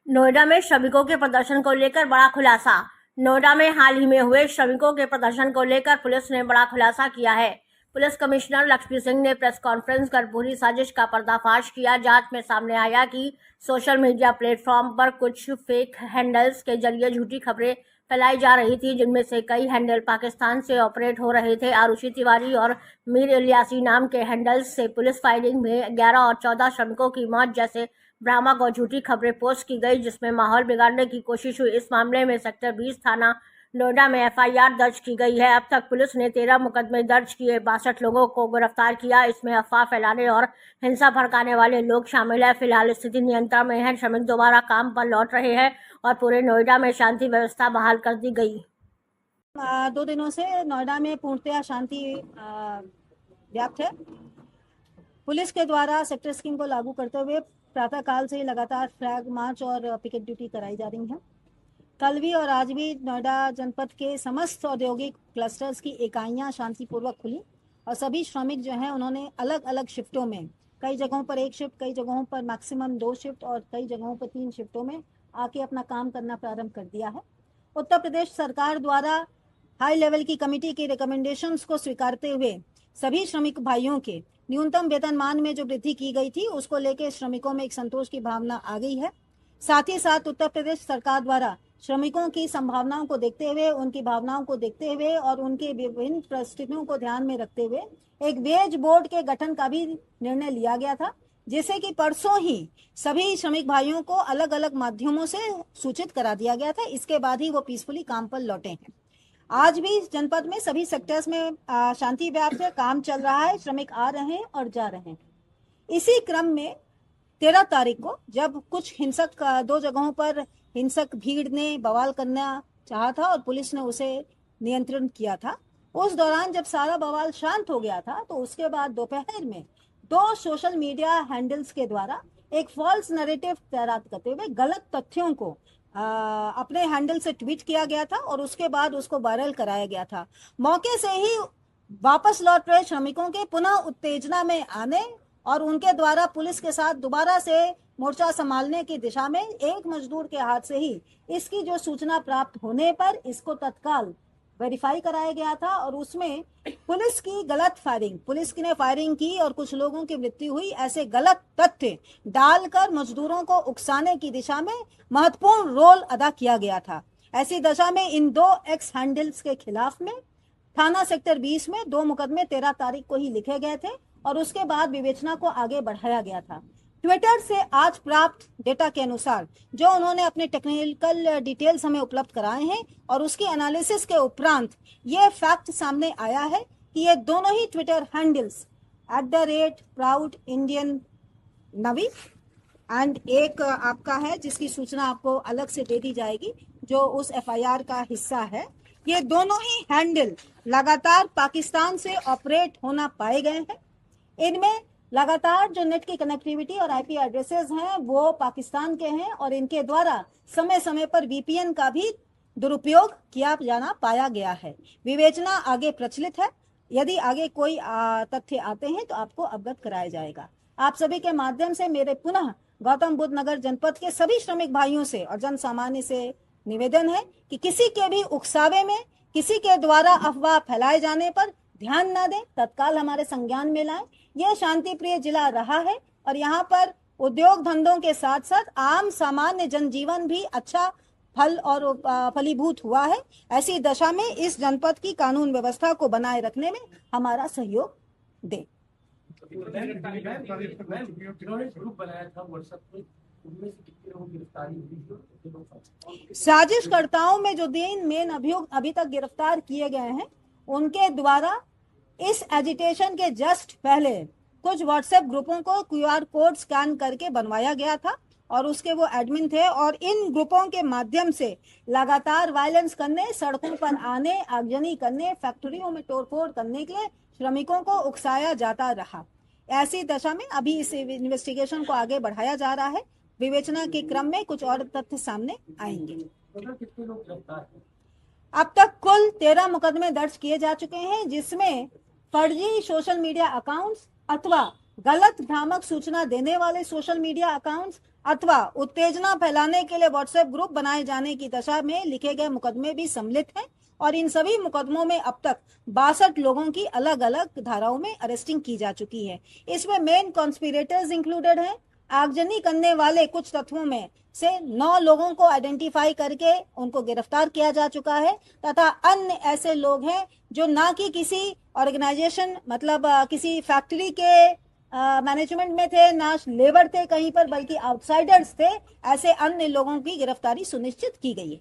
नोएडा में श्रमिकों के प्रदर्शन को लेकर बड़ा खुलासा। नोएडा में हाल ही में हुए श्रमिकों के प्रदर्शन को लेकर पुलिस ने बड़ा खुलासा किया है। पुलिस कमिश्नर लक्ष्मी सिंह ने प्रेस कॉन्फ्रेंस कर पूरी साजिश का पर्दाफाश किया। जांच में सामने आया कि सोशल मीडिया प्लेटफॉर्म पर कुछ फेक हैंडल्स के जरिए झूठी खबरें फैलाई जा रही थी, जिनमें से कई हैंडल पाकिस्तान से ऑपरेट हो रहे थे। आरुषि तिवारी और मीर इलियासी नाम के हैंडल्स से पुलिस फायरिंग में 11 और 14 श्रमिकों की मौत जैसे भ्रामक और झूठी खबरें पोस्ट की गई, जिसमें माहौल बिगाड़ने की कोशिश हुई। इस मामले में सेक्टर 20 थाना नोएडा में एफआईआर दर्ज की गई है। अब तक पुलिस ने 13 मुकदमे दर्ज किए, 62 लोगों को गिरफ्तार किया। इसमें अफवाह फैलाने और हिंसा भड़काने वाले लोग शामिल है। फिलहाल स्थिति नियंत्रण में है। श्रमिक दोबारा काम पर लौट रहे हैं और पूरे नोएडा में शांति व्यवस्था बहाल कर दी गई। 2 दिनों से नोएडा में पूर्णतया शांति व्याप्त है। पुलिस के द्वारा सेक्टर स्कीम को लागू करते हुए प्रातःकाल से लगातार फ्लैग मार्च और पिकेट ड्यूटी कराई जा रही है। कल भी और आज भी नोएडा जनपद के समस्त औद्योगिक क्लस्टर्स की इकाइयां शांतिपूर्वक खुली और सभी श्रमिक जो हैं उन्होंने अलग अलग शिफ्टों में, कई जगहों पर 1 शिफ्ट, कई जगहों पर मैक्सिमम 2 शिफ्ट और कई जगहों पर 3 शिफ्टों में आके अपना काम करना प्रारंभ कर दिया है। उत्तर प्रदेश सरकार द्वारा हाई लेवल की कमेटी के रिकमेंडेशंस को स्वीकारते हुए सभी श्रमिक भाइयों के न्यूनतम वेतनमान में जो वृद्धि की गई थी उसको लेकर श्रमिकों में एक संतोष की भावना आ गई है। साथ ही साथ उत्तर प्रदेश सरकार द्वारा श्रमिकों की संभावनाओं को देखते हुए, उनकी भावनाओं को देखते हुए और उनके विभिन्न परिस्थितियों को ध्यान में रखते हुए एक वेज बोर्ड के गठन का भी निर्णय लिया गया था, जिसे कि परसों ही सभी श्रमिक भाइयों को अलग अलग माध्यमों से सूचित करा दिया गया था। इसके बाद ही वो पीसफुली काम पर लौटे हैं। आज भी जनपद में सभी सेक्टर्स में शांति व्याप्त है, काम चल रहा है, श्रमिक आ रहे हैं और जा रहे हैं। इसी क्रम में 13 तारीख को जब कुछ हिंसक 2 जगहों पर हिंसक भीड़ ने बवाल करना चाहा था और पुलिस ने उसे नियंत्रण किया था, उस दौरान जब सारा बवाल शांत हो गया था तो उसके बाद दोपहर में 2 सोशल मीडिया हैंडल्स के द्वारा एक फॉल्स नैरेटिव तैयार करते हुए गलत तथ्यों को अपने हैंडल से ट्वीट किया गया था और उसके बाद उसको वायरल कराया गया था। मौके से ही वापस लौट रहे श्रमिकों के पुनः उत्तेजना में आने और उनके द्वारा पुलिस के साथ दोबारा से मोर्चा संभालने की दिशा में एक मजदूर के हाथ से ही इसकी जो सूचना प्राप्त होने पर इसको तत्काल वेरीफाई कराया गया था और उसमें पुलिस की गलत फायरिंग, पुलिस ने फायरिंग की और कुछ लोगों की मृत्यु हुई, ऐसे गलत तथ्य डालकर मजदूरों को उकसाने की दिशा में महत्वपूर्ण रोल अदा किया गया था। ऐसी दशा में इन 2 एक्स हैंडल्स के खिलाफ में थाना सेक्टर 20 में 2 मुकदमे 13 तारीख को ही लिखे गए थे और उसके बाद विवेचना को आगे बढ़ाया गया था। ट्विटर से आज प्राप्त डेटा के अनुसार जो उन्होंने अपने टेक्निकल डिटेल्स हमें उपलब्ध कराए हैं और उसकी एनालिसिस के उपरांत ये फैक्ट सामने आया है कि ये दोनों ही ट्विटर हैंडल्स @ProudIndianNavi एंड एक आपका है जिसकी सूचना आपको अलग से दे दी जाएगी जो उस एफआईआर का हिस्सा है। ये दोनों ही हैंडल लगातार पाकिस्तान से ऑपरेट होना पाए गए हैं। इनमें लगातार जो नेट की कनेक्टिविटी और आईपी एड्रेसेस हैं वो पाकिस्तान के हैं और इनके द्वारा समय समय पर वीपीएन का भी दुरुपयोग किया जाना पाया गया है। विवेचना आगे प्रचलित है। यदि आगे कोई तथ्य आते हैं तो आपको अवगत कराया जाएगा। आप सभी के माध्यम से मेरे पुनः गौतम बुद्ध नगर जनपद के सभी श्रमिक भाइयों से और जन सामान्य से निवेदन है कि किसी के भी उकसावे में, किसी के द्वारा अफवाह फैलाए जाने पर ध्यान न दें, तत्काल हमारे संज्ञान में लाएं। यह शांति प्रिय जिला रहा है और यहाँ पर उद्योग धंधों के साथ साथ आम सामान्य जनजीवन भी अच्छा फल और फलीभूत हुआ है। ऐसी दशा में इस जनपद की कानून व्यवस्था को बनाए रखने में हमारा सहयोग दें। साजिशकर्ताओं में जो 3 मेन अभियुक्त अभी तक गिरफ्तार किए गए हैं उनके द्वारा इस एजिटेशन के जस्ट पहले कुछ व्हाट्सएप ग्रुपों को क्यूआर कोड स्कैन करके बनवाया गया था और उसके वो एडमिन थे और इन ग्रुपों के माध्यम से लगातार वायलेंस करने, सड़कों पर आने, आगजनी करने, फैक्ट्रियों में तोड़फोड़ करने के लिए श्रमिकों को उकसाया जाता रहा। ऐसी दशा में अभी इस इन्वेस्टिगेशन को आगे बढ़ाया जा रहा है। विवेचना के क्रम में कुछ और तथ्य सामने आएंगे। अब तक कुल 13 मुकदमे दर्ज किए जा चुके हैं, जिसमें फर्जी सोशल मीडिया अकाउंट्स अथवा गलत भ्रामक सूचना देने वाले सोशल मीडिया अकाउंट्स अथवा उत्तेजना फैलाने के लिए व्हाट्सएप ग्रुप बनाए जाने की दशा में लिखे गए मुकदमे भी सम्मिलित हैं और इन सभी मुकदमों में अब तक 62 लोगों की अलग अलग धाराओं में अरेस्टिंग की जा चुकी है। इसमें मेन कॉन्स्पिरेटर्स इंक्लूडेड हैं। आगजनी करने वाले कुछ तत्वों में से 9 लोगों को आइडेंटिफाई करके उनको गिरफ्तार किया जा चुका है तथा अन्य ऐसे लोग हैं जो ना कि किसी ऑर्गेनाइजेशन मतलब किसी फैक्ट्री के मैनेजमेंट में थे, ना लेबर थे कहीं पर, बल्कि आउटसाइडर्स थे। ऐसे अन्य लोगों की गिरफ्तारी सुनिश्चित की गई है।